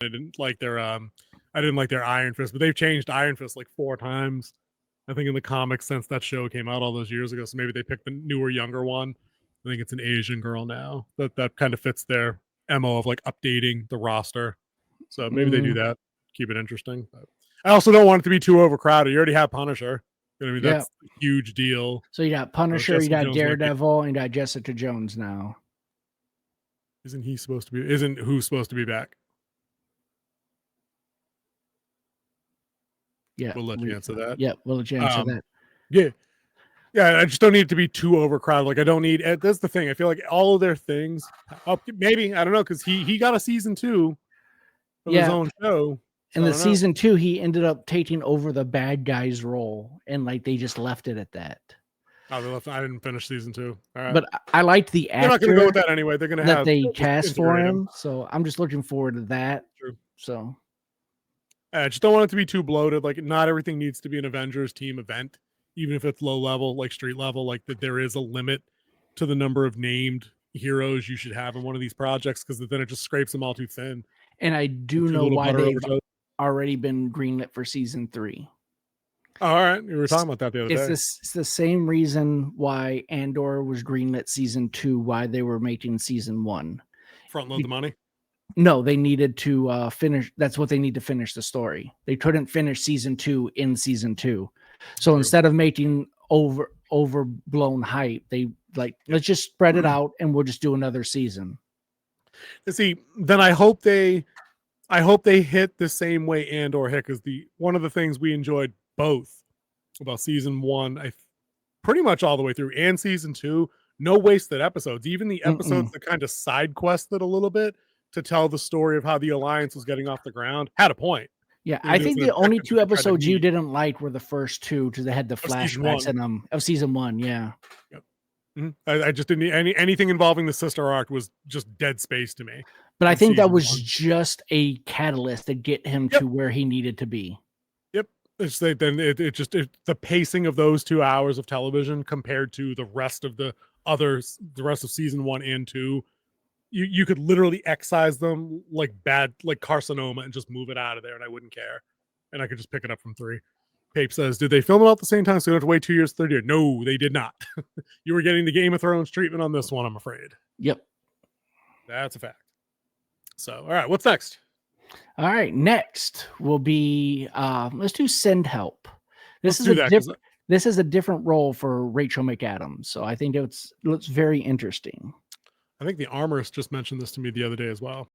I didn't like their Iron Fist, but they've changed Iron Fist like 4 times. I think in the comics since that show came out all those years ago. So maybe they picked the newer, younger one. I think it's an Asian girl now. That kind of fits their MO of like updating the roster. So maybe they do that, keep it interesting. But I also don't want it to be too overcrowded. You already have Punisher. I mean, that's a huge deal. So you got Punisher, you got Daredevil, and you got Jessica Jones now. Isn't who supposed to be back? Yeah. We'll let you answer that. Yeah, we'll let you answer that. Yeah. Yeah, I just don't need it to be too overcrowded. Like I don't need. That's the thing. I feel like all of their things. Maybe I don't know because he got a season 2 of his own show. And the season 2, he ended up taking over the bad guy's role, and like they just left it at that. Oh, they left. I didn't finish season 2. All right. But I liked the actor. They're not going to go with that anyway. They're going to have they cast for him. So I'm just looking forward to that. True. So I just don't want it to be too bloated. Like not everything needs to be an Avengers team event, even if it's low level, like street level. Like that, there is a limit to the number of named heroes you should have in one of these projects because then it just scrapes them all too thin. And I do know why they've already been greenlit for season 3. Oh, all right, we were talking about that the other day. It's the same reason why Andor was greenlit season 2, why they were making season 1. Front load the money? No, they needed to finish. That's what they need to finish the story. They couldn't finish season 2 in season 2. So instead of making overblown hype, they let's just spread it out and we'll just do another season. See, then I hope they hit the same way Andor hit, because one of the things we enjoyed both about season 1, I pretty much all the way through, and season 2, no wasted episodes. Even the episodes that kind of side quested a little bit to tell the story of how the Alliance was getting off the ground had a point. Yeah, I think the only 2 episodes you didn't like were the first 2 because they had the flashbacks in them of season 1. Yeah. Yep. I just didn't need anything involving the sister arc was just dead space to me. But I think that was just a catalyst to get him to where he needed to be. Yep. The pacing of those 2 hours of television compared to the rest of the rest of season 1 and 2, you could literally excise them like carcinoma and just move it out of there, and I wouldn't care, and I could just pick it up from 3. Pape says, did they film it all at the same time so you don't have to wait 2 years, 3rd year? No, they did not. You were getting the Game of Thrones treatment on this one, I'm afraid. Yep. That's a fact. So, all right, what's next? All right, next will be let's do Send Help. This is a different role for Rachel McAdams, so I think it looks very interesting. I think the Armorist just mentioned this to me the other day as well.